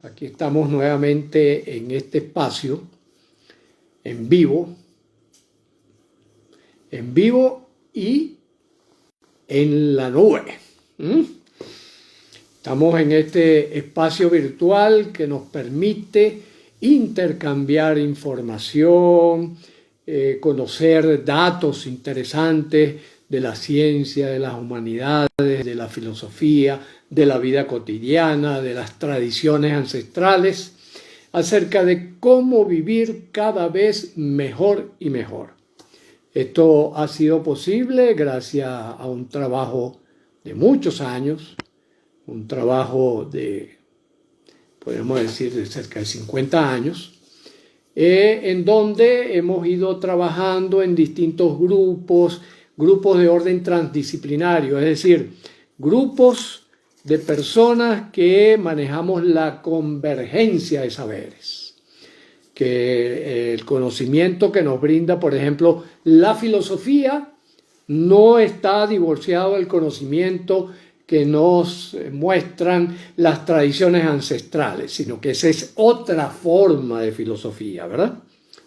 Aquí estamos nuevamente en este espacio, en vivo y en la nube. Estamos en este espacio virtual que nos permite intercambiar información, conocer datos interesantes de la ciencia, de las humanidades, de la filosofía, de la vida cotidiana, de las tradiciones ancestrales, acerca de cómo vivir cada vez mejor y mejor. Esto ha sido posible gracias a un trabajo de muchos años, un trabajo de, podemos decir, de cerca de 50 años, en donde hemos ido trabajando en distintos grupos de orden transdisciplinario, es decir, grupos de personas que manejamos la convergencia de saberes, que el conocimiento que nos brinda, por ejemplo, la filosofía no está divorciado del conocimiento que nos muestran las tradiciones ancestrales, sino que esa es otra forma de filosofía, ¿verdad?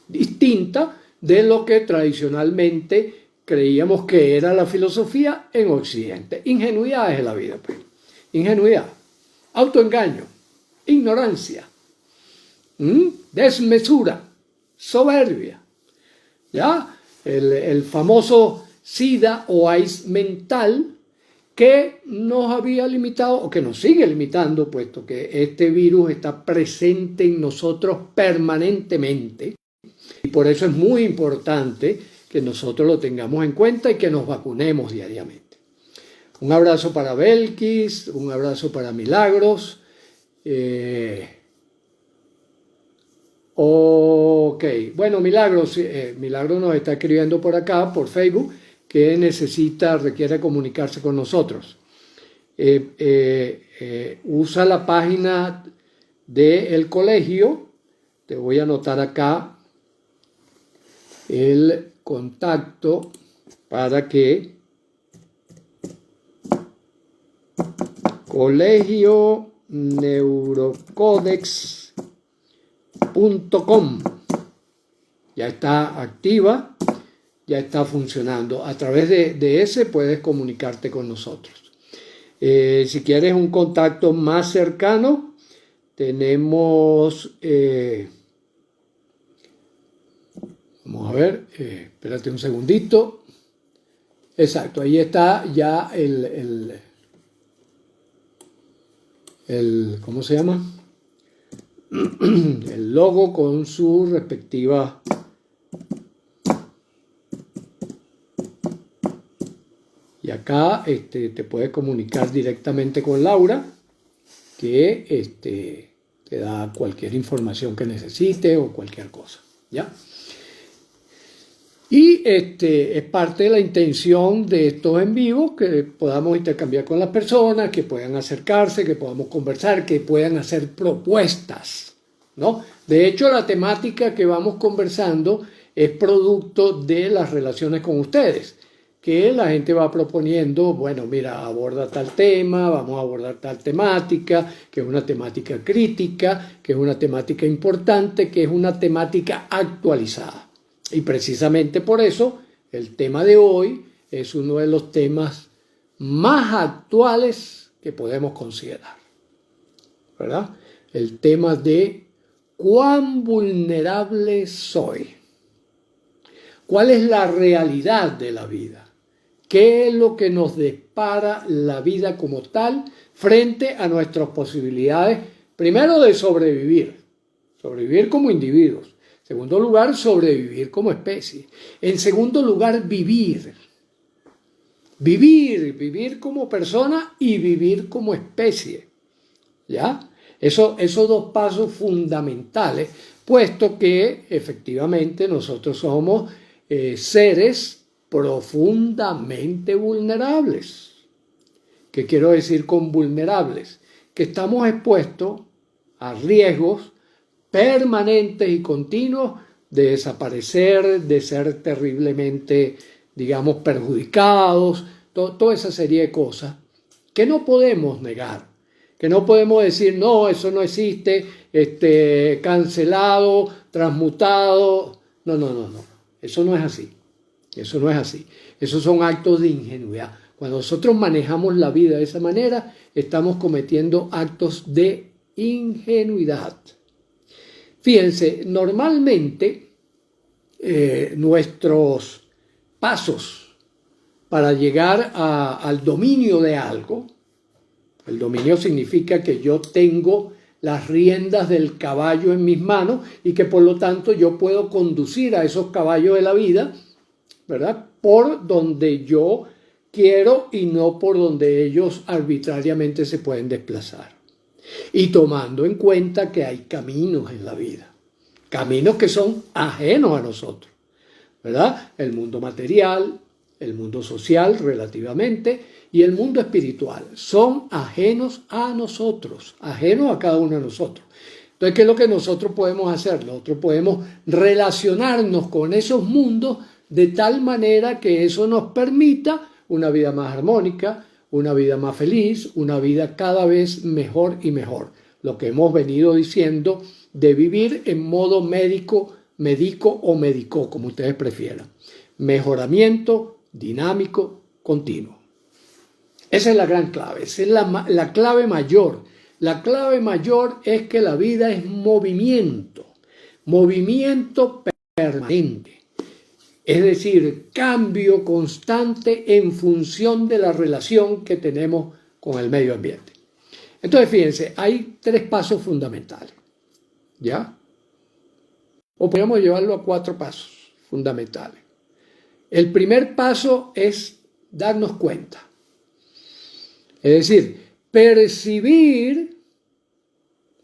Distinta de lo que tradicionalmente creíamos que era la filosofía en Occidente. Ingenuidades de la vida, pues. Ingenuidad, autoengaño, ignorancia, desmesura, soberbia. ¿Ya? El famoso SIDA o AIDS mental que nos había limitado o que nos sigue limitando, puesto que este virus está presente en nosotros permanentemente. Y por eso es muy importante que nosotros lo tengamos en cuenta y que nos vacunemos diariamente. Un abrazo para Belkis, un abrazo para Milagros. Ok, bueno, Milagros nos está escribiendo por acá, por Facebook, que requiere comunicarse con nosotros. Usa la página del colegio, te voy a anotar acá el contacto para que colegioneurocodex.com ya está activa, ya está funcionando. A través de ese puedes comunicarte con nosotros. Si quieres un contacto más cercano, tenemos... vamos a ver, espérate un segundito. Exacto, ahí está ya ¿cómo se llama? El logo con su respectiva y acá te puedes comunicar directamente con Laura, que te da cualquier información que necesite o cualquier cosa, ¿ya? Y es parte de la intención de estos en vivo, que podamos intercambiar con las personas, que puedan acercarse, que podamos conversar, que puedan hacer propuestas, ¿no? De hecho, la temática que vamos conversando es producto de las relaciones con ustedes, que la gente va proponiendo, bueno, mira, aborda tal tema, vamos a abordar tal temática, que es una temática crítica, que es una temática importante, que es una temática actualizada. Y precisamente por eso el tema de hoy es uno de los temas más actuales que podemos considerar, ¿verdad? El tema de cuán vulnerable soy. ¿Cuál es la realidad de la vida? ¿Qué es lo que nos depara la vida como tal frente a nuestras posibilidades? Primero, de sobrevivir como individuos. En segundo lugar, sobrevivir como especie. En segundo lugar, vivir como persona y vivir como especie. ¿Ya? Esos dos pasos fundamentales, puesto que efectivamente nosotros somos seres profundamente vulnerables. ¿Qué quiero decir con vulnerables? Que estamos expuestos a riesgos permanentes y continuos de desaparecer, de ser terriblemente, digamos, perjudicados, toda esa serie de cosas que no podemos negar, Que no podemos decir, no, eso no existe, cancelado, transmutado. No, no, no, no. Eso no es así. Eso no es así. Esos son actos de ingenuidad. Cuando nosotros manejamos la vida de esa manera, estamos cometiendo actos de ingenuidad. Fíjense, normalmente nuestros pasos para llegar al dominio de algo, el dominio significa que yo tengo las riendas del caballo en mis manos y que por lo tanto yo puedo conducir a esos caballos de la vida, ¿verdad? Por donde yo quiero y no por donde ellos arbitrariamente se pueden desplazar. Y tomando en cuenta que hay caminos en la vida, caminos que son ajenos a nosotros, ¿verdad? El mundo material, el mundo social relativamente y el mundo espiritual son ajenos a nosotros, ajenos a cada uno de nosotros. Entonces, ¿qué es lo que nosotros podemos hacer? Nosotros podemos relacionarnos con esos mundos de tal manera que eso nos permita una vida más armónica, una vida más feliz, una vida cada vez mejor y mejor. Lo que hemos venido diciendo de vivir en modo médico o médico, como ustedes prefieran. Mejoramiento dinámico continuo. Esa es la gran clave, esa es la clave mayor. La clave mayor es que la vida es movimiento permanente. Es decir, cambio constante en función de la relación que tenemos con el medio ambiente. Entonces, fíjense, hay 3 pasos fundamentales, ¿ya? O podemos llevarlo a 4 pasos fundamentales. El primer paso es darnos cuenta. Es decir, percibir,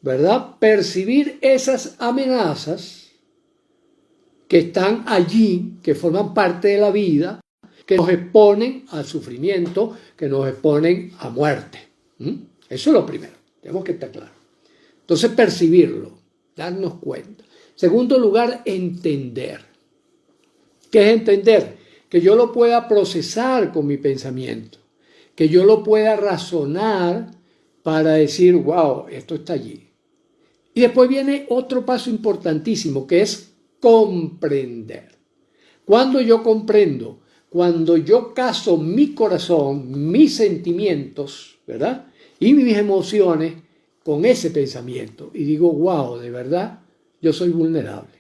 ¿verdad? Percibir esas amenazas que están allí, que forman parte de la vida, que nos exponen al sufrimiento, que nos exponen a muerte. Eso es lo primero, tenemos que estar claros. Entonces, percibirlo, darnos cuenta. Segundo lugar, entender. ¿Qué es entender? Que yo lo pueda procesar con mi pensamiento, que yo lo pueda razonar para decir, wow, esto está allí. Y después viene otro paso importantísimo, que es comprender. Cuando yo comprendo, cuando yo caso mi corazón, mis sentimientos, ¿verdad? Y mis emociones con ese pensamiento y digo, wow, de verdad, yo soy vulnerable.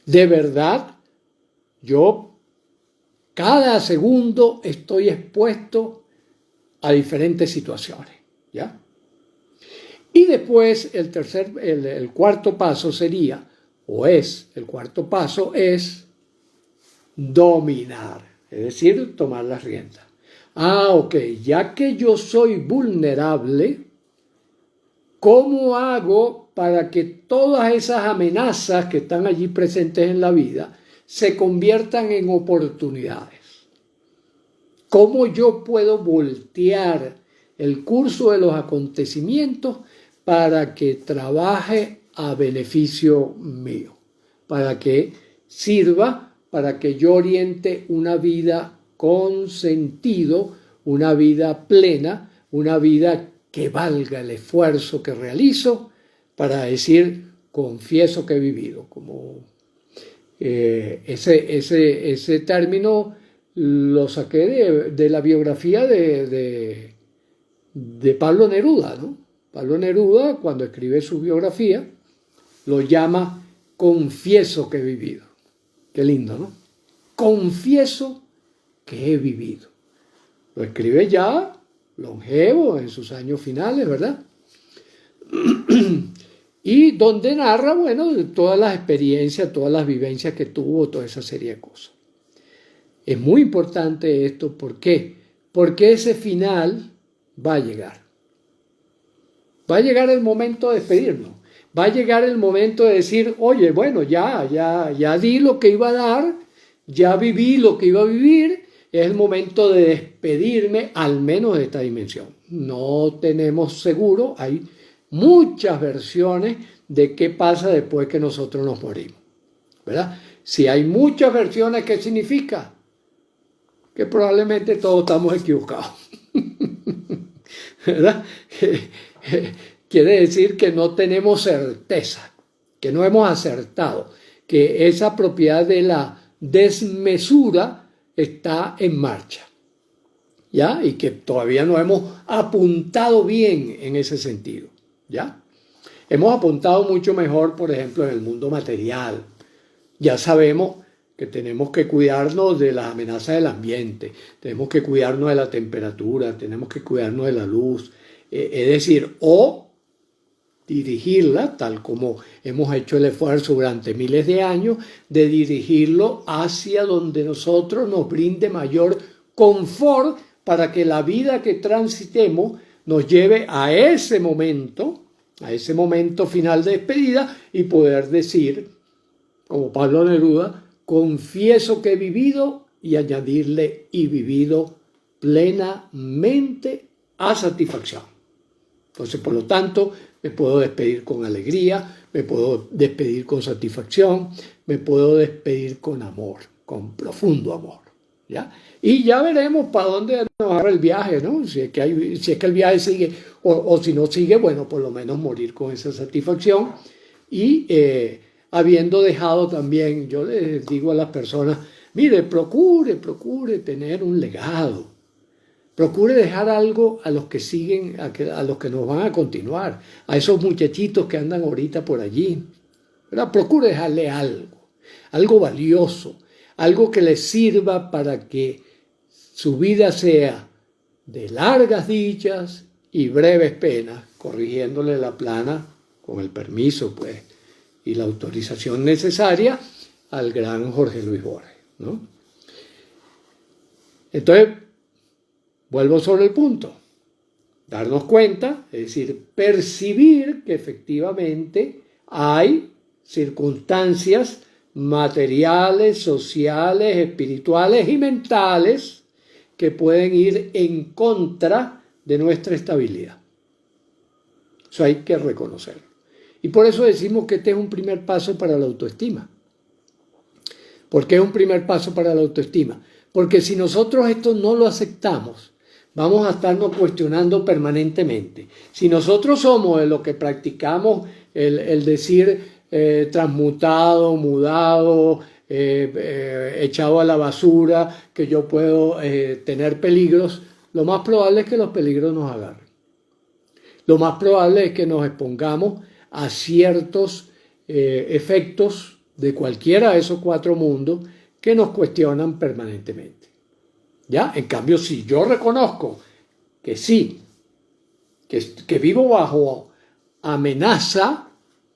De verdad, yo cada segundo estoy expuesto a diferentes situaciones, ¿ya? Y después el cuarto paso sería, el cuarto paso es dominar, es decir, tomar las riendas. Ok, ya que yo soy vulnerable, ¿cómo hago para que todas esas amenazas que están allí presentes en la vida se conviertan en oportunidades? ¿Cómo yo puedo voltear el curso de los acontecimientos para que trabaje a beneficio mío? Para que sirva, para que yo oriente una vida con sentido, una vida plena, una vida que valga el esfuerzo que realizo, para decir, confieso que he vivido. Como ese término lo saqué de la biografía de Pablo Neruda, ¿no? Pablo Neruda, cuando escribe su biografía, lo llama confieso que he vivido. Qué lindo, ¿no? Confieso que he vivido. Lo escribe ya longevo en sus años finales, ¿verdad? Y donde narra, bueno, todas las experiencias, todas las vivencias que tuvo, toda esa serie de cosas. Es muy importante esto, ¿por qué? Porque ese final va a llegar. Va a llegar el momento de despedirnos. Va a llegar el momento de decir, oye, bueno, ya di lo que iba a dar, ya viví lo que iba a vivir, es el momento de despedirme, al menos de esta dimensión. No tenemos seguro, hay muchas versiones de qué pasa después que nosotros nos morimos, ¿verdad? Si hay muchas versiones, ¿qué significa? Que probablemente todos estamos equivocados. ¿verdad? Quiere decir que no tenemos certeza, que no hemos acertado, que esa propiedad de la desmesura está en marcha, ¿ya? Y que todavía no hemos apuntado bien en ese sentido, ¿ya? Hemos apuntado mucho mejor, por ejemplo, en el mundo material. Ya sabemos que tenemos que cuidarnos de las amenazas del ambiente, tenemos que cuidarnos de la temperatura, tenemos que cuidarnos de la luz, es decir, o dirigirla, tal como hemos hecho el esfuerzo durante miles de años, de dirigirlo hacia donde nosotros nos brinde mayor confort para que la vida que transitemos nos lleve a ese momento final de despedida y poder decir, como Pablo Neruda, confieso que he vivido, y añadirle, y vivido plenamente a satisfacción. Entonces, por lo tanto, me puedo despedir con alegría, me puedo despedir con satisfacción, me puedo despedir con amor, con profundo amor, ¿ya? Y ya veremos para dónde nos agarra el viaje, ¿no? Si es que el viaje sigue, o si no sigue, bueno, por lo menos morir con esa satisfacción y habiendo dejado también, yo les digo a las personas, mire, procure tener un legado, procure dejar algo a los que siguen, a los que nos van a continuar, a esos muchachitos que andan ahorita por allí, ¿verdad? Procure dejarle algo valioso, algo que les sirva para que su vida sea de largas dichas y breves penas, corrigiéndole la plana con el permiso, pues, y la autorización necesaria al gran Jorge Luis Borges, ¿no? Entonces, vuelvo sobre el punto. Darnos cuenta, es decir, percibir que efectivamente hay circunstancias materiales, sociales, espirituales y mentales que pueden ir en contra de nuestra estabilidad. Eso hay que reconocerlo. Y por eso decimos que este es un primer paso para la autoestima. ¿Por qué es un primer paso para la autoestima? Porque si nosotros esto no lo aceptamos, vamos a estarnos cuestionando permanentemente. Si nosotros somos de lo que practicamos el decir transmutado, mudado, echado a la basura, que yo puedo tener peligros, lo más probable es que los peligros nos agarren. Lo más probable es que nos expongamos a ciertos efectos de cualquiera de esos cuatro mundos que nos cuestionan permanentemente. ¿Ya? En cambio, si yo reconozco que sí, que vivo bajo amenaza,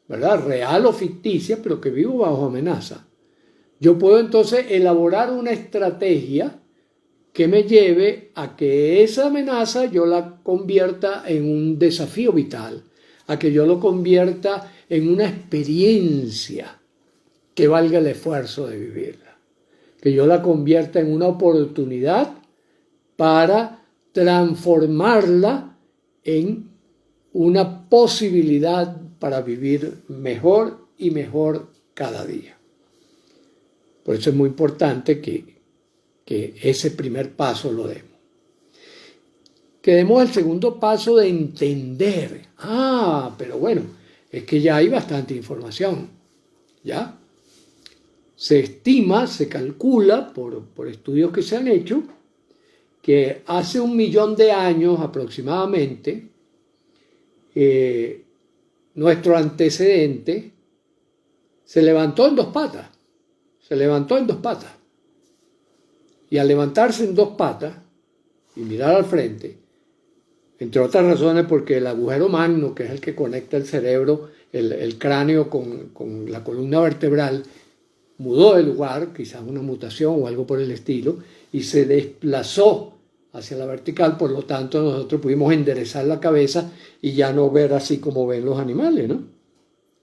¿verdad? Real o ficticia, pero que vivo bajo amenaza, yo puedo entonces elaborar una estrategia que me lleve a que esa amenaza yo la convierta en un desafío vital, a que yo lo convierta en una experiencia que valga el esfuerzo de vivirla, que yo la convierta en una oportunidad para transformarla en una posibilidad para vivir mejor y mejor cada día. Por eso es muy importante que ese primer paso lo demos. Que demos el segundo paso de entender. Pero bueno, es que ya hay bastante información, ¿ya? Se estima, se calcula por estudios que se han hecho, que hace 1 millón de años aproximadamente, nuestro antecedente se levantó en 2 patas. Y al levantarse en 2 patas y mirar al frente, entre otras razones porque el agujero magno, que es el que conecta el cerebro, el cráneo con la columna vertebral, mudó de lugar, quizás una mutación o algo por el estilo, y se desplazó hacia la vertical, por lo tanto nosotros pudimos enderezar la cabeza y ya no ver así como ven los animales,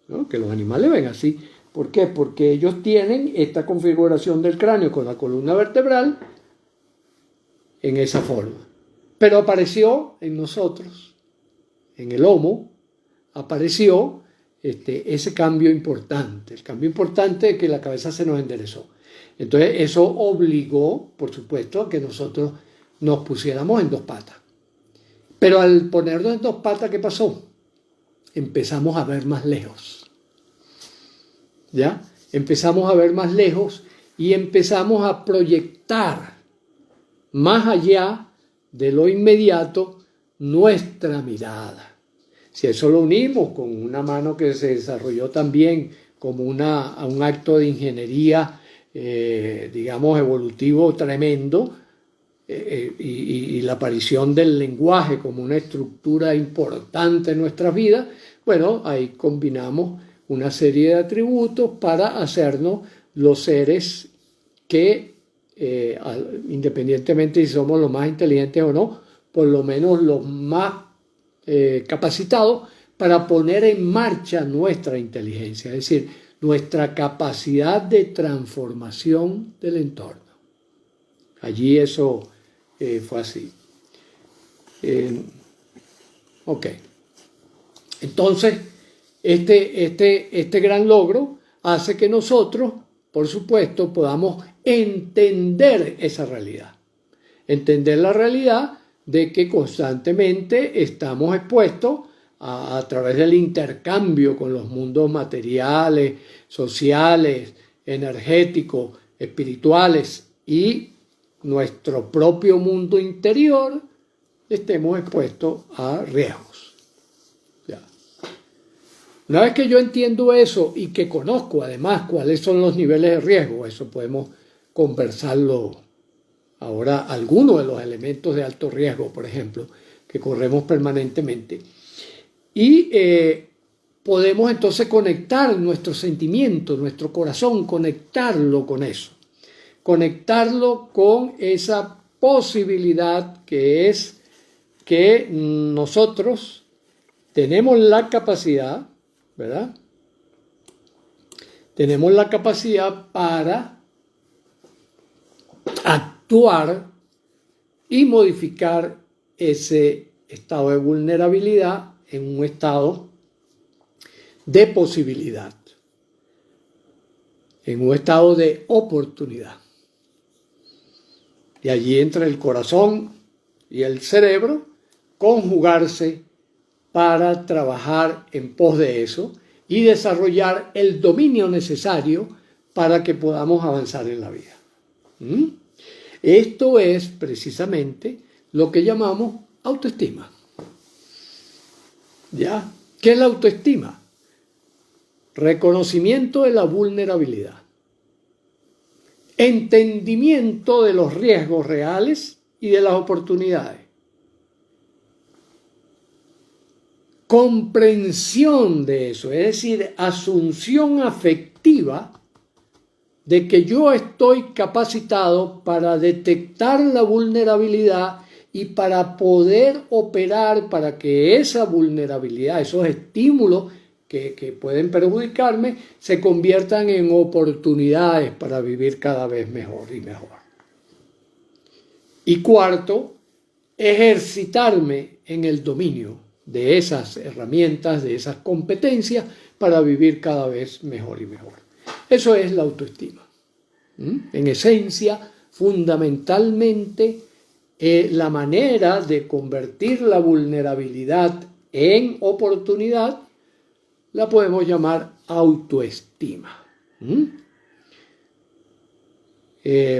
¿no? Que los animales ven así. ¿Por qué? Porque ellos tienen esta configuración del cráneo con la columna vertebral en esa forma. Pero apareció en nosotros, en el Homo, apareció ese cambio importante. El cambio importante es que la cabeza se nos enderezó. Entonces eso obligó, por supuesto, a que nosotros nos pusiéramos en 2 patas. Pero al ponernos en dos patas, ¿qué pasó? Empezamos a ver más lejos. ¿Ya? Empezamos a ver más lejos y empezamos a proyectar más allá de lo inmediato nuestra mirada. Si eso lo unimos con una mano que se desarrolló también como un acto de ingeniería, digamos, evolutivo tremendo, y la aparición del lenguaje como una estructura importante en nuestras vidas, bueno, ahí combinamos una serie de atributos para hacernos los seres que, independientemente si somos los más inteligentes o no, por lo menos los más capacitados para poner en marcha nuestra inteligencia, es decir, nuestra capacidad de transformación del entorno. Allí eso fue así. Ok. Entonces, este gran logro hace que nosotros, por supuesto, podamos entender esa realidad. Entender la realidad de que constantemente estamos expuestos a través del intercambio con los mundos materiales, sociales, energéticos, espirituales y nuestro propio mundo interior, estemos expuestos a riesgos. Ya. Una vez que yo entiendo eso y que conozco además cuáles son los niveles de riesgo, eso podemos conversarlo ahora, algunos de los elementos de alto riesgo, por ejemplo, que corremos permanentemente. Y podemos entonces conectar nuestro sentimiento, nuestro corazón, conectarlo con eso. Conectarlo con esa posibilidad que es que nosotros tenemos la capacidad, ¿verdad? Tenemos la capacidad para actuar y modificar ese estado de vulnerabilidad en un estado de posibilidad, en un estado de oportunidad. Y allí entra el corazón y el cerebro conjugarse para trabajar en pos de eso y desarrollar el dominio necesario para que podamos avanzar en la vida. Esto es precisamente lo que llamamos autoestima. ¿Ya? ¿Qué es la autoestima? Reconocimiento de la vulnerabilidad. Entendimiento de los riesgos reales y de las oportunidades. Comprensión de eso, es decir, asunción afectiva de que yo estoy capacitado para detectar la vulnerabilidad y para poder operar para que esa vulnerabilidad, esos estímulos que pueden perjudicarme, se conviertan en oportunidades para vivir cada vez mejor y mejor. Y cuarto, ejercitarme en el dominio de esas herramientas, de esas competencias para vivir cada vez mejor y mejor. Eso es la autoestima. En esencia, fundamentalmente, la manera de convertir la vulnerabilidad en oportunidad la podemos llamar autoestima.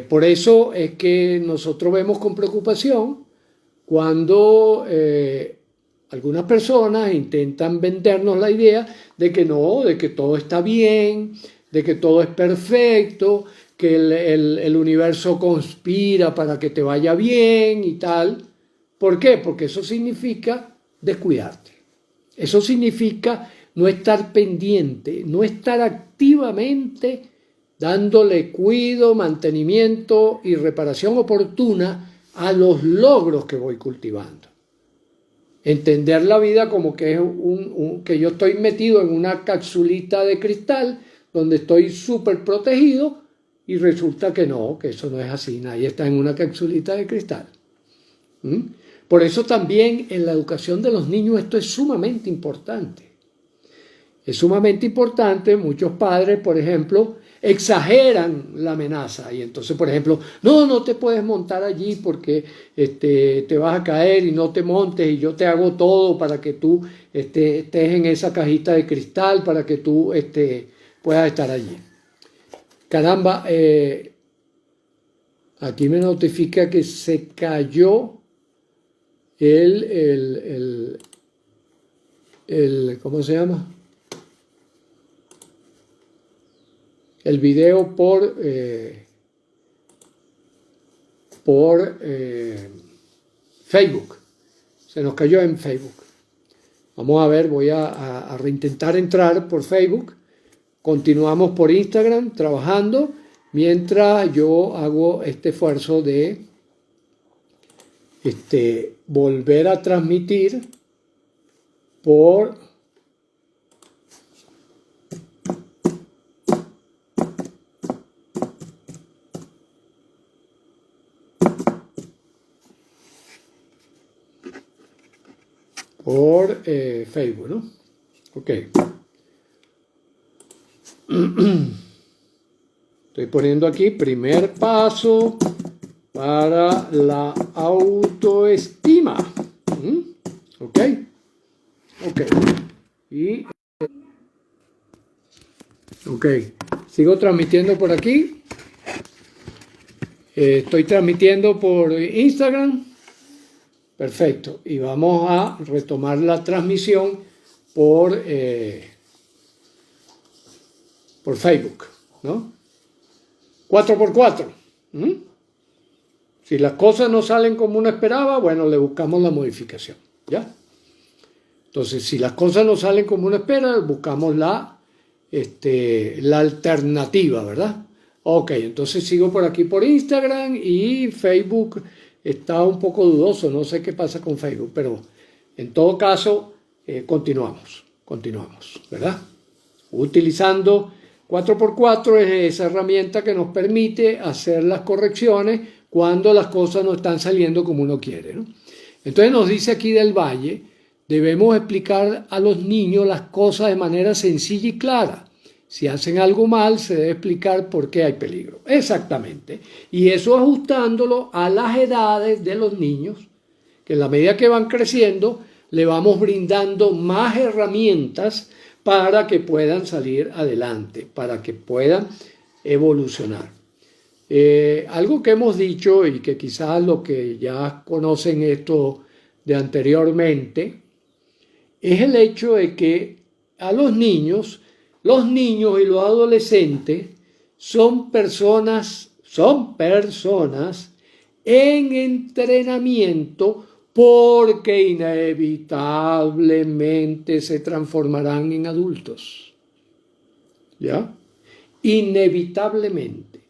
Por eso es que nosotros vemos con preocupación cuando algunas personas intentan vendernos la idea de que no, de que todo está bien, de que todo es perfecto, que el universo conspira para que te vaya bien y tal. ¿Por qué? Porque eso significa descuidarte. Eso significa no estar pendiente, no estar activamente dándole cuidado, mantenimiento y reparación oportuna a los logros que voy cultivando. Entender la vida como que es que yo estoy metido en una capsulita de cristal donde estoy súper protegido y resulta que no, que eso no es así, nadie está en una capsulita de cristal. Por eso también en la educación de los niños esto es sumamente importante. Es sumamente importante, muchos padres, por ejemplo, exageran la amenaza y entonces, por ejemplo, no te puedes montar allí porque te vas a caer y no te montes y yo te hago todo para que tú estés en esa cajita de cristal para que tú puedas estar allí. Caramba, aquí me notifica que se cayó ¿cómo se llama? El video por Facebook. Se nos cayó en Facebook. Vamos a ver, voy a reintentar entrar por Facebook. Continuamos por Instagram trabajando mientras yo hago este esfuerzo de volver a transmitir por Facebook, ¿no? Ok. Estoy poniendo aquí primer paso para la autoestima. Ok. Ok. Ok. Sigo transmitiendo por aquí. Estoy transmitiendo por Instagram. Perfecto. Y vamos a retomar la transmisión por Facebook, ¿no? 4x4. Si las cosas no salen como uno esperaba, bueno, le buscamos la modificación, ¿ya? Entonces, si las cosas no salen como uno espera, buscamos la alternativa, ¿verdad? Ok, entonces sigo por aquí por Instagram y Facebook está un poco dudoso, no sé qué pasa con Facebook, pero en todo caso, continuamos, ¿verdad? Utilizando 4x4 es esa herramienta que nos permite hacer las correcciones cuando las cosas no están saliendo como uno quiere, ¿no? Entonces nos dice aquí del Valle, debemos explicar a los niños las cosas de manera sencilla y clara. Si hacen algo mal, se debe explicar por qué hay peligro. Exactamente. Y eso ajustándolo a las edades de los niños, que en la medida que van creciendo, le vamos brindando más herramientas para que puedan salir adelante, para que puedan evolucionar. Algo que hemos dicho y que quizás los que ya conocen esto de anteriormente, es el hecho de que a los niños y los adolescentes son personas en entrenamiento porque inevitablemente se transformarán en adultos. ¿Ya? Inevitablemente,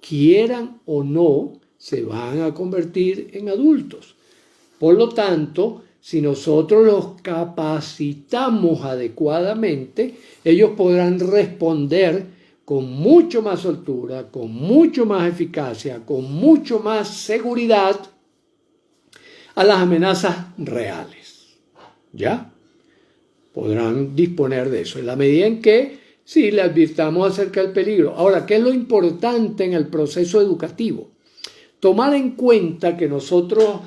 quieran o no, se van a convertir en adultos. Por lo tanto, si nosotros los capacitamos adecuadamente, ellos podrán responder con mucho más soltura, con mucho más eficacia, con mucho más seguridad a las amenazas reales. ¿Ya? Podrán disponer de eso en la medida en que sí le advirtamos acerca del peligro. Ahora, ¿qué es lo importante en el proceso educativo? Tomar en cuenta que nosotros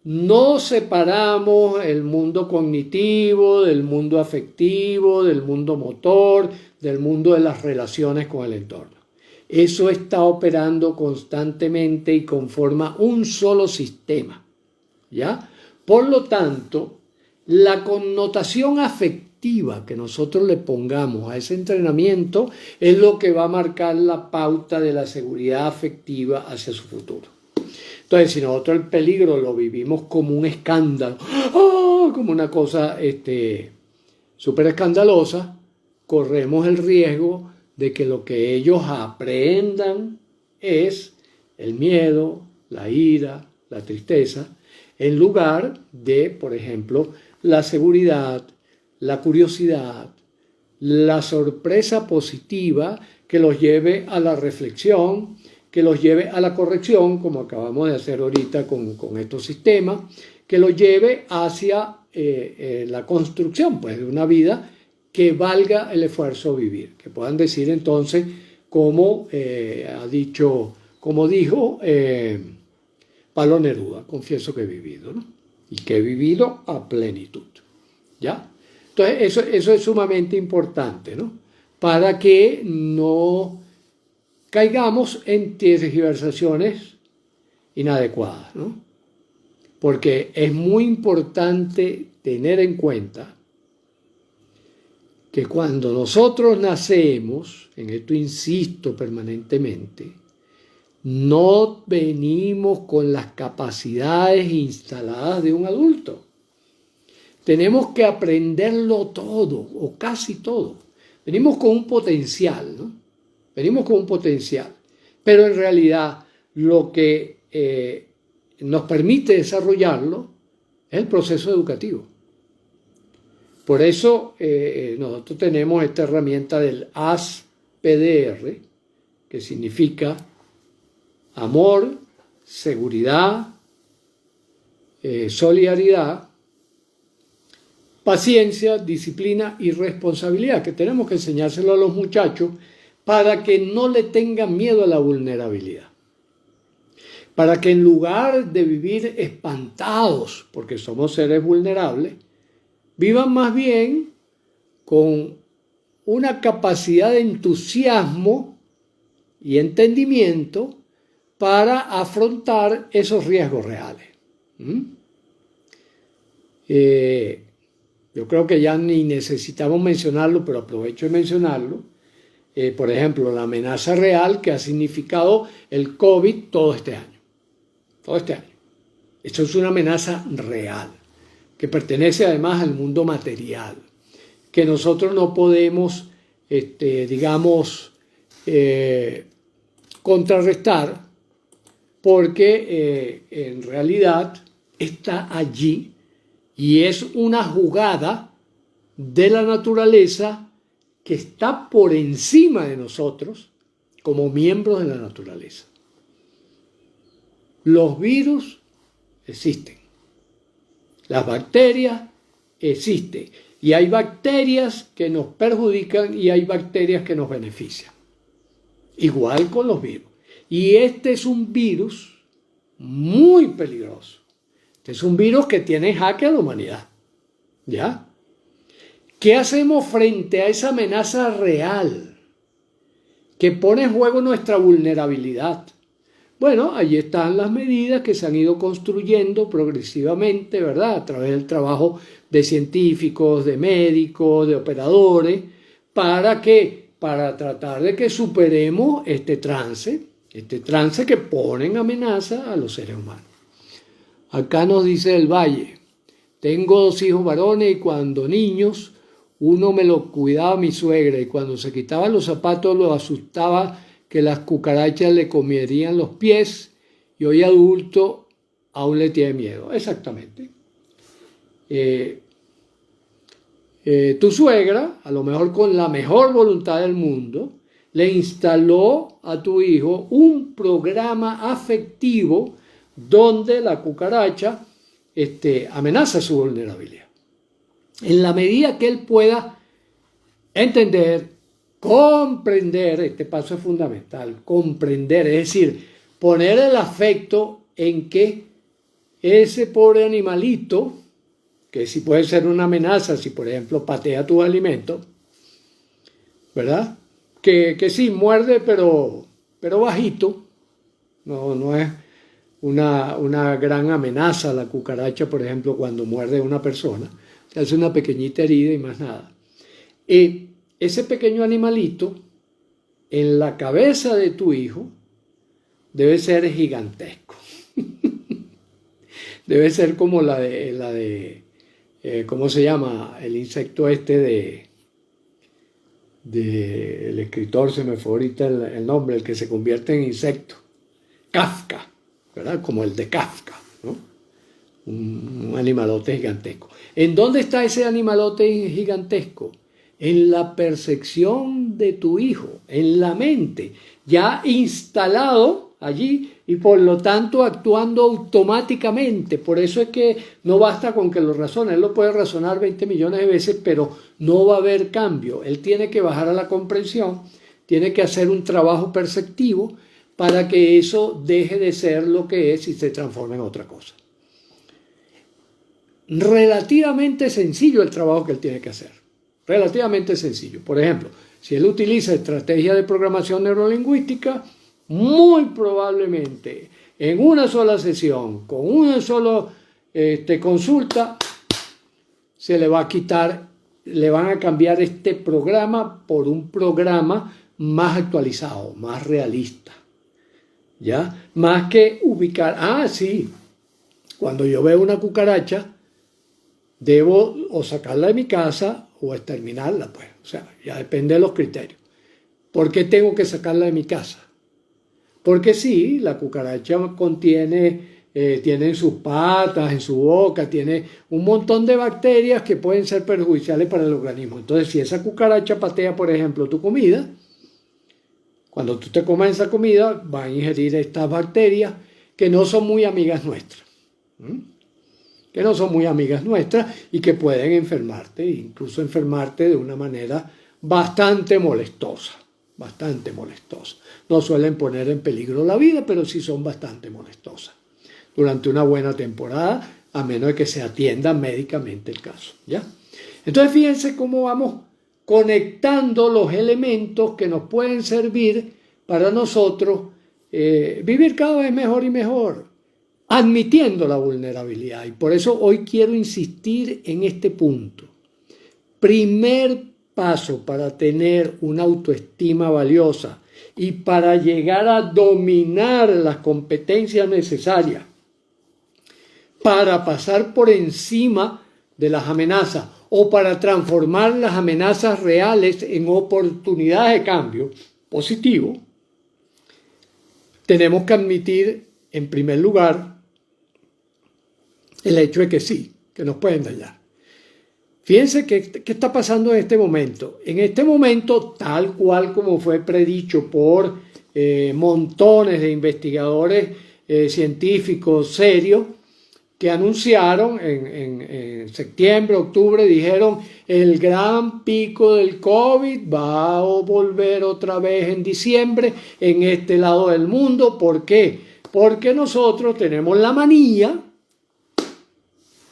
no separamos el mundo cognitivo del mundo afectivo, del mundo motor, del mundo de las relaciones con el entorno. Eso está operando constantemente y conforma un solo sistema, ¿ya? Por lo tanto, la connotación afectiva que nosotros le pongamos a ese entrenamiento es lo que va a marcar la pauta de la seguridad afectiva hacia su futuro. Entonces, si nosotros el peligro lo vivimos como un escándalo, como una cosa súper escandalosa, corremos el riesgo de que lo que ellos aprendan es el miedo, la ira, la tristeza, en lugar de, por ejemplo, la seguridad, la curiosidad, la sorpresa positiva que los lleve a la reflexión, que los lleve a la corrección, como acabamos de hacer ahorita con estos sistemas, que los lleve hacia la construcción pues, de una vida que valga el esfuerzo vivir. Que puedan decir entonces, como como dijo Pablo Neruda, confieso que he vivido, ¿no? Y que he vivido a plenitud, ¿ya? Entonces, eso es sumamente importante, ¿no? Para que no caigamos en tergiversaciones inadecuadas, ¿no? Porque es muy importante tener en cuenta que cuando nosotros nacemos, en esto insisto permanentemente, no venimos con las capacidades instaladas de un adulto. Tenemos que aprenderlo todo, o casi todo. Venimos con un potencial, ¿no? Venimos con un potencial. Pero en realidad lo que nos permite desarrollarlo es el proceso educativo. Por eso nosotros tenemos esta herramienta del ASPDR, que significa amor, seguridad, solidaridad, paciencia, disciplina y responsabilidad, que tenemos que enseñárselo a los muchachos para que no le tengan miedo a la vulnerabilidad. Para que en lugar de vivir espantados, porque somos seres vulnerables, vivan más bien con una capacidad de entusiasmo y entendimiento para afrontar esos riesgos reales. Yo creo que ya ni necesitamos mencionarlo, pero aprovecho de mencionarlo. Por ejemplo, la amenaza real que ha significado el COVID todo este año. Todo este año. Esto es una amenaza real, que pertenece además al mundo material, que nosotros no podemos, contrarrestar, porque en realidad está allí y es una jugada de la naturaleza que está por encima de nosotros como miembros de la naturaleza. Los virus existen, las bacterias existen, y hay bacterias que nos perjudican y hay bacterias que nos benefician. Igual con los virus. Y este es un virus muy peligroso. Este es un virus que tiene en jaque a la humanidad. ¿Ya? ¿Qué hacemos frente a esa amenaza real que pone en juego nuestra vulnerabilidad? Bueno, allí están las medidas que se han ido construyendo progresivamente, ¿verdad? A través del trabajo de científicos, de médicos, de operadores, para tratar de que superemos este trance que pone en amenaza a los seres humanos. Acá nos dice el Valle: tengo 2 hijos varones y cuando niños uno me lo cuidaba mi suegra y cuando se quitaba los zapatos lo asustaba que las cucarachas le comerían los pies y hoy adulto aún le tiene miedo. Exactamente. Tu suegra, a lo mejor con la mejor voluntad del mundo, le instaló a tu hijo un programa afectivo donde la cucaracha amenaza su vulnerabilidad. En la medida que él pueda entender, comprender, este paso es fundamental, comprender, es decir, poner el afecto en que ese pobre animalito, que sí puede ser una amenaza si por ejemplo patea tus alimentos, ¿verdad? Que sí muerde pero bajito, no es una gran amenaza la cucaracha, por ejemplo, cuando muerde a una persona, se hace una pequeñita herida y más nada. Ese pequeño animalito en la cabeza de tu hijo debe ser gigantesco. Debe ser como la de ¿cómo se llama? El insecto el escritor, se me fue ahorita el nombre, el que se convierte en insecto. Kafka, ¿verdad? Como el de Kafka, ¿no? Un animalote gigantesco. ¿En dónde está ese animalote gigantesco? En la percepción de tu hijo, en la mente, ya instalado allí y por lo tanto actuando automáticamente. Por eso es que no basta con que lo razone, él lo puede razonar 20 millones de veces, pero no va a haber cambio. Él tiene que bajar a la comprensión, tiene que hacer un trabajo perceptivo para que eso deje de ser lo que es y se transforme en otra cosa. Relativamente sencillo el trabajo que él tiene que hacer. Relativamente sencillo. Por ejemplo, si él utiliza estrategias de programación neurolingüística, muy probablemente en una sola sesión, con una sola consulta, se le va a quitar, le van a cambiar este programa por un programa más actualizado, más realista. ¿Ya? Más que ubicar, sí, cuando yo veo una cucaracha, debo o sacarla de mi casa o exterminarla, pues. O sea, ya depende de los criterios. ¿Por qué tengo que sacarla de mi casa? Porque sí, la cucaracha tiene en sus patas, en su boca, tiene un montón de bacterias que pueden ser perjudiciales para el organismo. Entonces, si esa cucaracha patea, por ejemplo, tu comida, cuando tú te comes esa comida, vas a ingerir estas bacterias que no son muy amigas nuestras. Que no son muy amigas nuestras y que pueden enfermarte, incluso enfermarte de una manera bastante molestosa. Bastante molestosa. No suelen poner en peligro la vida, pero sí son bastante molestosas durante una buena temporada, a menos de que se atienda médicamente el caso, ¿ya? Entonces fíjense cómo vamos conectando los elementos que nos pueden servir para nosotros vivir cada vez mejor y mejor, admitiendo la vulnerabilidad. Y por eso hoy quiero insistir en este punto. Primer paso para tener una autoestima valiosa y para llegar a dominar las competencias necesarias para pasar por encima de las amenazas o para transformar las amenazas reales en oportunidades de cambio positivo, tenemos que admitir, en primer lugar, el hecho de que sí, que nos pueden dañar. Fíjense qué está pasando en este momento. En este momento, tal cual como fue predicho por montones de investigadores científicos serios, que anunciaron en septiembre, octubre, dijeron el gran pico del COVID va a volver otra vez en diciembre en este lado del mundo. ¿Por qué? Porque nosotros tenemos la manía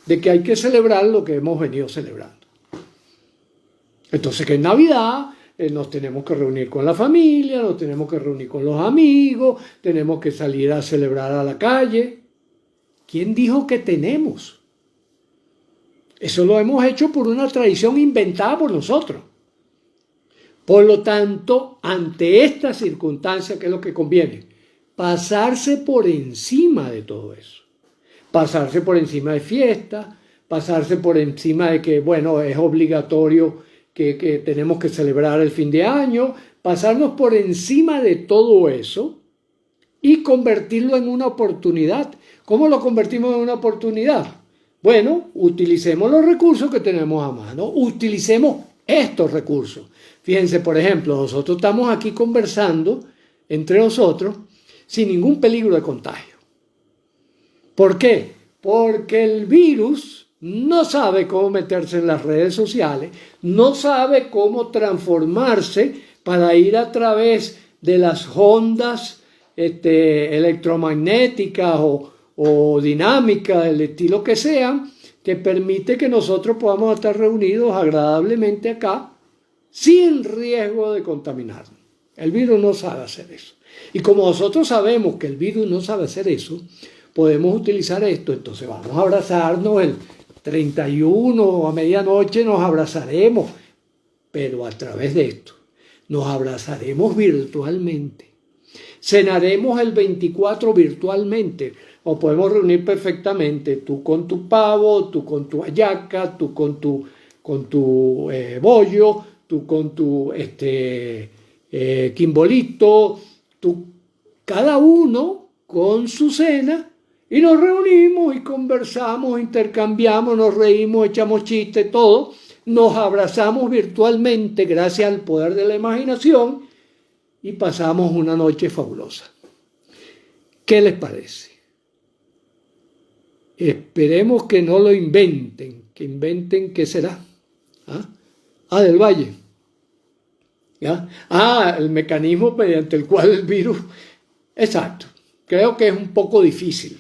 de que hay que celebrar lo que hemos venido celebrando. Entonces que en Navidad nos tenemos que reunir con la familia, nos tenemos que reunir con los amigos, tenemos que salir a celebrar a la calle. ¿Quién dijo que tenemos? Eso lo hemos hecho por una tradición inventada por nosotros. Por lo tanto, ante esta circunstancia, ¿qué es lo que conviene? Pasarse por encima de todo eso. Pasarse por encima de fiestas, pasarse por encima de que, bueno, es obligatorio que tenemos que celebrar el fin de año, pasarnos por encima de todo eso y convertirlo en una oportunidad. ¿Cómo lo convertimos en una oportunidad? Bueno, utilicemos los recursos que tenemos a mano, utilicemos estos recursos. Fíjense, por ejemplo, nosotros estamos aquí conversando entre nosotros sin ningún peligro de contagio. ¿Por qué? Porque el virus no sabe cómo meterse en las redes sociales, no sabe cómo transformarse para ir a través de las ondas electromagnéticas o dinámicas, del estilo que sean, que permite que nosotros podamos estar reunidos agradablemente acá sin riesgo de contaminarnos. El virus no sabe hacer eso. Y como nosotros sabemos que el virus no sabe hacer eso, podemos utilizar esto. Entonces vamos a abrazarnos el 31 a medianoche, nos abrazaremos, pero a través de esto nos abrazaremos virtualmente. Cenaremos el 24 virtualmente. O podemos reunir perfectamente, tú con tu pavo, tú con tu hallaca, tú con tu bollo, tú con tu quimbolito, cada uno con su cena, y nos reunimos y conversamos, intercambiamos, nos reímos, echamos chistes, todo, nos abrazamos virtualmente gracias al poder de la imaginación y pasamos una noche fabulosa. ¿Qué les parece? Esperemos que no lo inventen, que inventen qué será. Del Valle. ¿Ya? El mecanismo mediante el cual el virus... Exacto. Creo que es un poco difícil.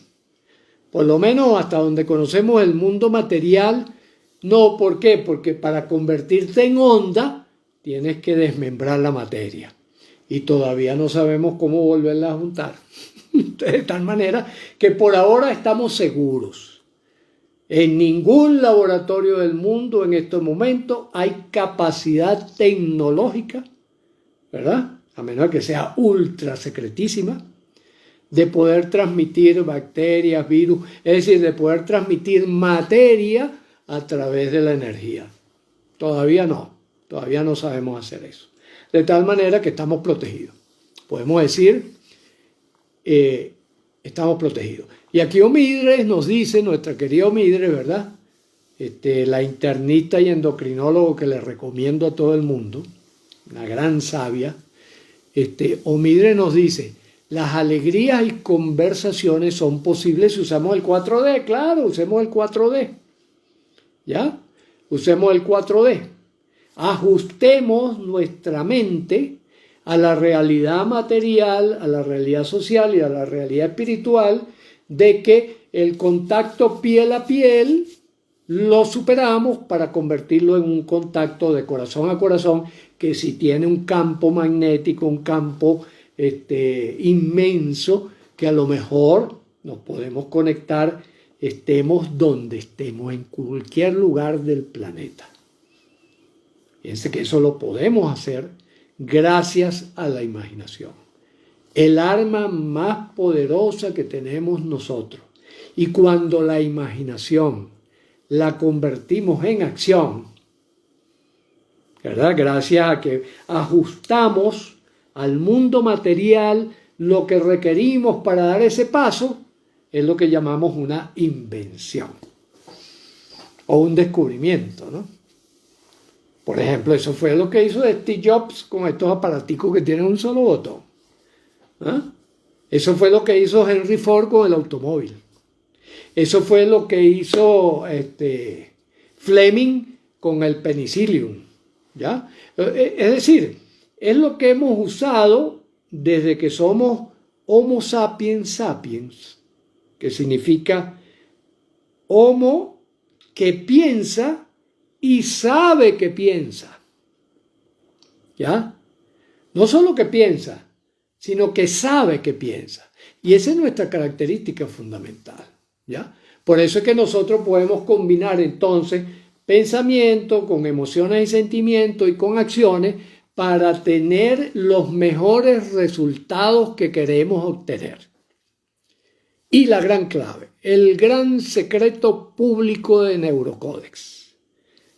Por lo menos hasta donde conocemos el mundo material, no. ¿Por qué? Porque para convertirte en onda tienes que desmembrar la materia. Y todavía no sabemos cómo volverla a juntar. De tal manera que por ahora estamos seguros. En ningún laboratorio del mundo en estos momentos hay capacidad tecnológica, ¿verdad? A menos que sea ultra secretísima, de poder transmitir bacterias, virus, es decir, de poder transmitir materia a través de la energía. Todavía no sabemos hacer eso. De tal manera que estamos protegidos. Podemos decir, estamos protegidos. Y aquí Omidres nos dice, nuestra querida Omidres, ¿verdad? La internista y endocrinólogo que le recomiendo a todo el mundo, una gran sabia, Omidres nos dice, las alegrías y conversaciones son posibles si usamos el 4D. Claro, usemos el 4D. ¿Ya? Usemos el 4D. Ajustemos nuestra mente a la realidad material, a la realidad social y a la realidad espiritual de que el contacto piel a piel lo superamos para convertirlo en un contacto de corazón a corazón que si tiene un campo magnético, un campo inmenso, que a lo mejor nos podemos conectar, estemos donde estemos, en cualquier lugar del planeta. Fíjense que eso lo podemos hacer gracias a la imaginación. El arma más poderosa que tenemos nosotros. Y cuando la imaginación la convertimos en acción, ¿verdad? Gracias a que ajustamos al mundo material lo que requerimos para dar ese paso, es lo que llamamos una invención o un descubrimiento, ¿no? Por ejemplo, eso fue lo que hizo Steve Jobs con estos aparaticos que tienen un solo botón. Eso fue lo que hizo Henry Ford con el automóvil. Eso fue lo que hizo Fleming con el penicillium, ¿ya? Es decir, es lo que hemos usado desde que somos Homo sapiens sapiens, que significa Homo que piensa y sabe que piensa. ¿Ya? No solo que piensa, sino que sabe que piensa. Y esa es nuestra característica fundamental. ¿Ya? Por eso es que nosotros podemos combinar entonces pensamiento con emociones y sentimientos y con acciones para tener los mejores resultados que queremos obtener. Y la gran clave, el gran secreto público de Neurocódex.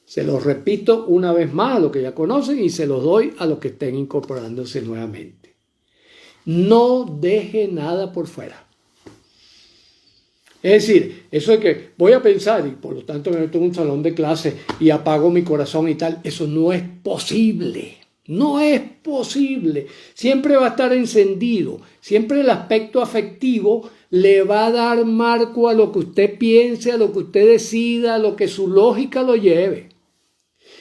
Se los repito una vez más a los que ya conocen y se los doy a los que estén incorporándose nuevamente. No deje nada por fuera. Es decir, eso de que voy a pensar y por lo tanto me meto en un salón de clase y apago mi corazón y tal, eso no es posible. No es posible. Siempre va a estar encendido. Siempre el aspecto afectivo le va a dar marco a lo que usted piense, a lo que usted decida, a lo que su lógica lo lleve.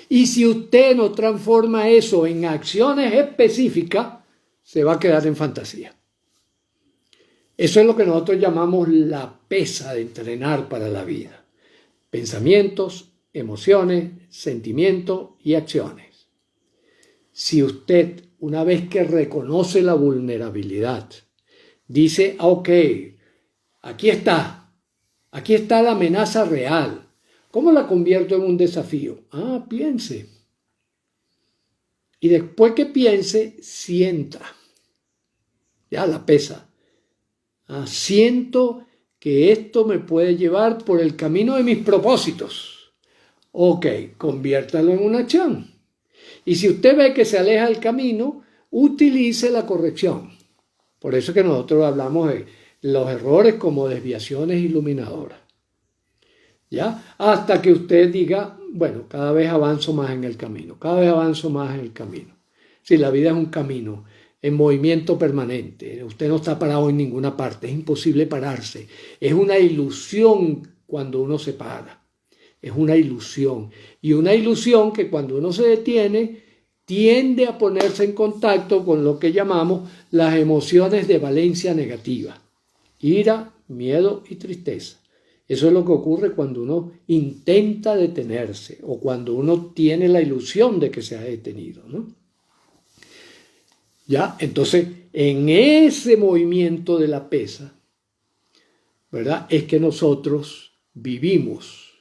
Y si usted no transforma eso en acciones específicas, se va a quedar en fantasía. Eso es lo que nosotros llamamos la pesa de entrenar para la vida. Pensamientos, emociones, sentimientos y acciones. Si usted, una vez que reconoce la vulnerabilidad, dice, ok, aquí está la amenaza real. ¿Cómo la convierto en un desafío? Piense. Y después que piense, sienta. Ya la pesa. Siento que esto me puede llevar por el camino de mis propósitos. Ok, conviértalo en una acción. Y si usted ve que se aleja del camino, utilice la corrección. Por eso es que nosotros hablamos de los errores como desviaciones iluminadoras. ¿Ya? Hasta que usted diga, bueno, cada vez avanzo más en el camino, cada vez avanzo más en el camino. Si la vida es un camino en movimiento permanente, usted no está parado en ninguna parte, es imposible pararse. Es una ilusión cuando uno se para, es una ilusión. Y una ilusión que cuando uno se detiene, tiende a ponerse en contacto con lo que llamamos las emociones de valencia negativa: ira, miedo y tristeza. Eso es lo que ocurre cuando uno intenta detenerse o cuando uno tiene la ilusión de que se ha detenido, ¿no? ¿Ya? Entonces, en ese movimiento de la pesa, ¿verdad?, es que nosotros vivimos,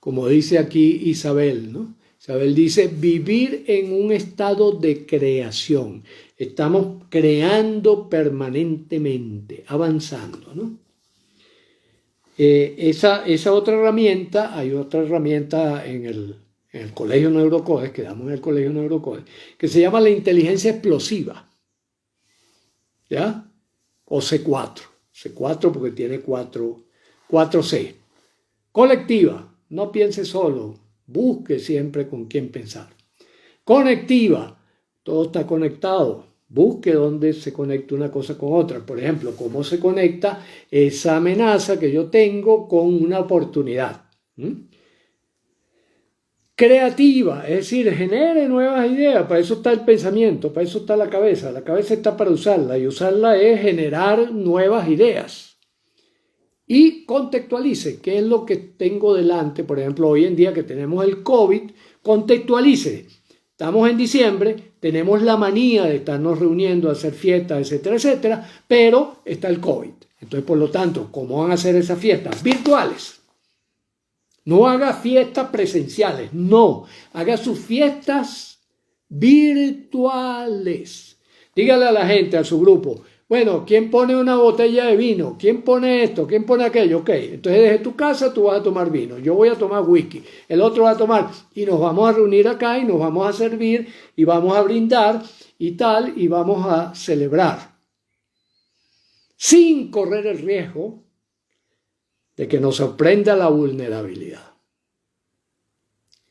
como dice aquí Isabel, ¿no? Isabel dice, vivir en un estado de creación. Estamos creando permanentemente, avanzando, ¿no? Esa otra herramienta, hay otra herramienta en el Colegio Neurocodes, que damos en el Colegio Neurocodes, que se llama la inteligencia explosiva, ¿ya? O C4. C4 porque tiene 4C. Colectiva, no piense solo, busque siempre con quién pensar. Conectiva, todo está conectado, busque dónde se conecta una cosa con otra. Por ejemplo, cómo se conecta esa amenaza que yo tengo con una oportunidad. Creativa, es decir, genere nuevas ideas. Para eso está el pensamiento, para eso está la cabeza. La cabeza está para usarla, y usarla es generar nuevas ideas. Y contextualice qué es lo que tengo delante. Por ejemplo, hoy en día que tenemos el COVID, contextualice. Estamos en diciembre, tenemos la manía de estarnos reuniendo, hacer fiestas, etcétera, etcétera, pero está el COVID. Entonces, por lo tanto, ¿cómo van a hacer esas fiestas? Virtuales. No haga fiestas presenciales, no. Haga sus fiestas virtuales. Dígale a la gente, a su grupo, bueno, ¿quién pone una botella de vino? ¿Quién pone esto? ¿Quién pone aquello? Ok, entonces desde tu casa tú vas a tomar vino, yo voy a tomar whisky, el otro va a tomar, y nos vamos a reunir acá y nos vamos a servir y vamos a brindar y tal, y vamos a celebrar. Sin correr el riesgo de que nos sorprenda la vulnerabilidad.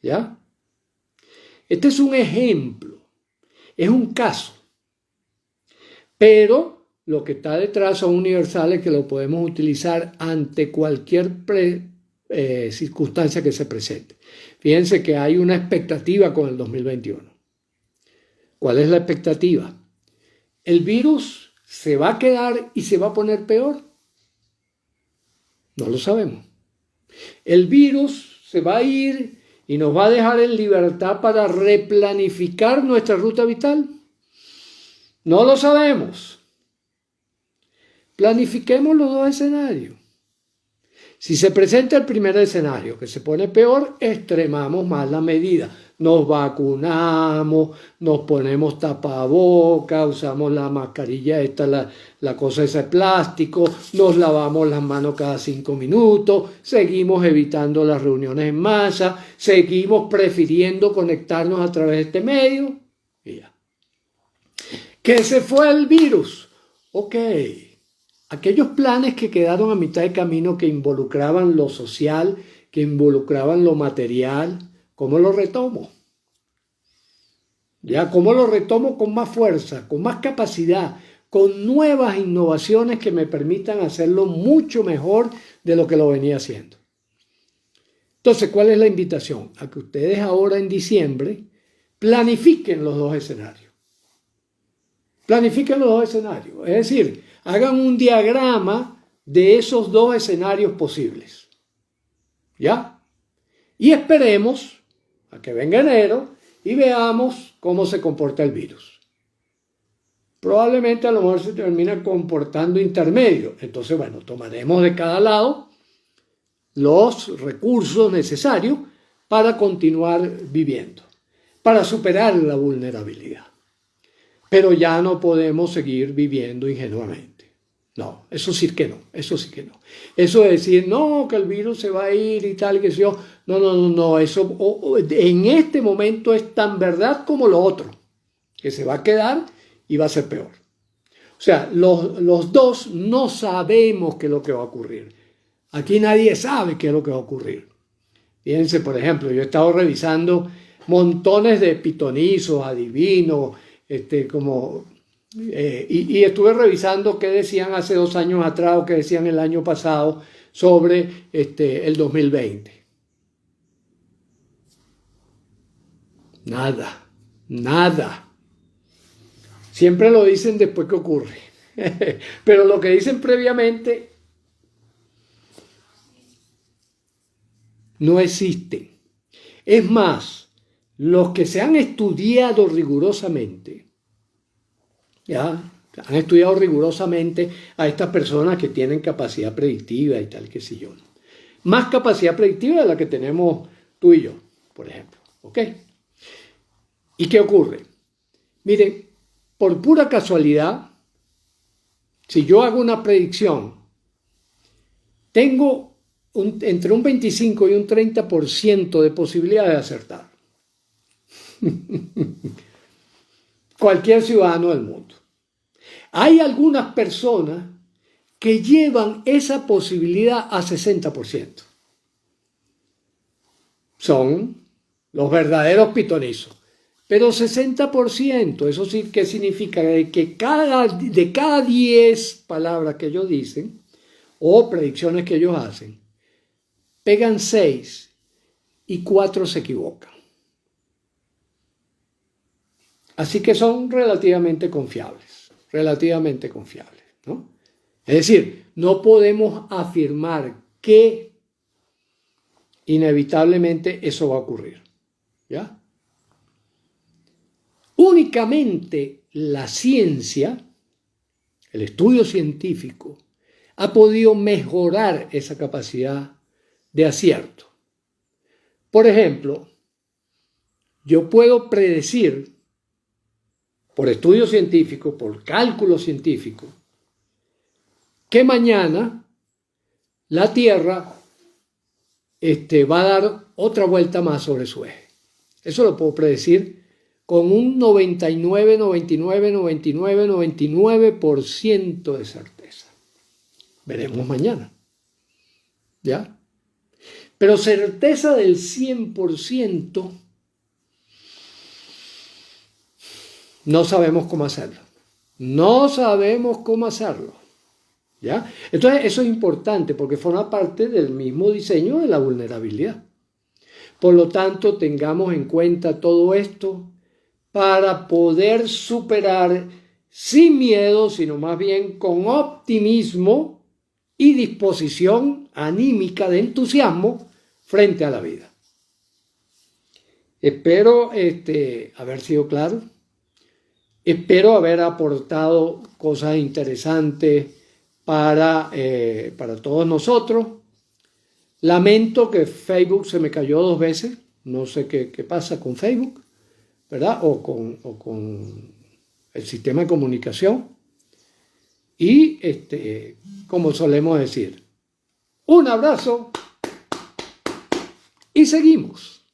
¿Ya? Este es un ejemplo, es un caso, pero lo que está detrás son universales que lo podemos utilizar ante cualquier circunstancia que se presente. Fíjense que hay una expectativa con el 2021. ¿Cuál es la expectativa? ¿El virus se va a quedar y se va a poner peor? No lo sabemos. ¿El virus se va a ir y nos va a dejar en libertad para replanificar nuestra ruta vital? No lo sabemos. Planifiquemos los dos escenarios. Si se presenta el primer escenario, que se pone peor, extremamos más la medida. Nos vacunamos, nos ponemos tapabocas, usamos la mascarilla esta, la cosa esa de plástico, nos lavamos las manos cada 5 minutos, seguimos evitando las reuniones en masa, seguimos prefiriendo conectarnos a través de este medio. Y ya. ¿Que se fue el virus? Ok. Aquellos planes que quedaron a mitad de camino, que involucraban lo social, que involucraban lo material, ¿cómo lo retomo? ¿Ya? ¿Cómo lo retomo con más fuerza, con más capacidad, con nuevas innovaciones que me permitan hacerlo mucho mejor de lo que lo venía haciendo? Entonces, ¿cuál es la invitación? A que ustedes ahora en diciembre planifiquen los dos escenarios. Planifiquen los dos escenarios. Es decir, hagan un diagrama de esos dos escenarios posibles. ¿Ya? Y esperemos a que venga enero y veamos cómo se comporta el virus. Probablemente a lo mejor se termina comportando intermedio. Entonces, bueno, tomaremos de cada lado los recursos necesarios para continuar viviendo, para superar la vulnerabilidad. Pero ya no podemos seguir viviendo ingenuamente. No, eso sí que no, eso sí que no. Eso de decir, no, que el virus se va a ir y tal, que sé yo. No, eso en este momento es tan verdad como lo otro, que se va a quedar y va a ser peor. O sea, los dos no sabemos qué es lo que va a ocurrir. Aquí nadie sabe qué es lo que va a ocurrir. Fíjense, por ejemplo, yo he estado revisando montones de pitonizos, adivinos, y estuve revisando qué decían hace 2 años atrás o qué decían el año pasado sobre el 2020. Nada. Nada. Siempre lo dicen después que ocurre. Pero lo que dicen previamente no existe. Es más, los que se han estudiado rigurosamente, ya, han estudiado rigurosamente a estas personas que tienen capacidad predictiva y tal, qué sé yo. Más capacidad predictiva de la que tenemos tú y yo, por ejemplo. ¿Ok? ¿Y qué ocurre? Miren, por pura casualidad, si yo hago una predicción, tengo entre un 25 y un 30% de posibilidad de acertar. Cualquier ciudadano del mundo. Hay algunas personas que llevan esa posibilidad a 60%. Son los verdaderos pitonizos. Pero 60%, eso sí que significa que de cada 10 palabras que ellos dicen, o predicciones que ellos hacen, pegan 6 y 4 se equivocan. Así que son relativamente confiables, ¿no? Es decir, no podemos afirmar que inevitablemente eso va a ocurrir, ¿ya? Únicamente la ciencia, el estudio científico, ha podido mejorar esa capacidad de acierto. Por ejemplo, yo puedo predecir, por estudio científico, por cálculo científico, que mañana la Tierra va a dar otra vuelta más sobre su eje. Eso lo puedo predecir con un 99% de certeza. Veremos mañana. ¿Ya? Pero certeza del 100%, no sabemos cómo hacerlo. No sabemos cómo hacerlo. ¿Ya? Entonces, eso es importante porque forma parte del mismo diseño de la vulnerabilidad. Por lo tanto, tengamos en cuenta todo esto para poder superar sin miedo, sino más bien con optimismo y disposición anímica de entusiasmo frente a la vida. Espero haber sido claro. Espero haber aportado cosas interesantes para todos nosotros. Lamento que Facebook se me cayó 2 veces. No sé qué pasa con Facebook, ¿verdad? O con el sistema de comunicación. Y como solemos decir, un abrazo y seguimos.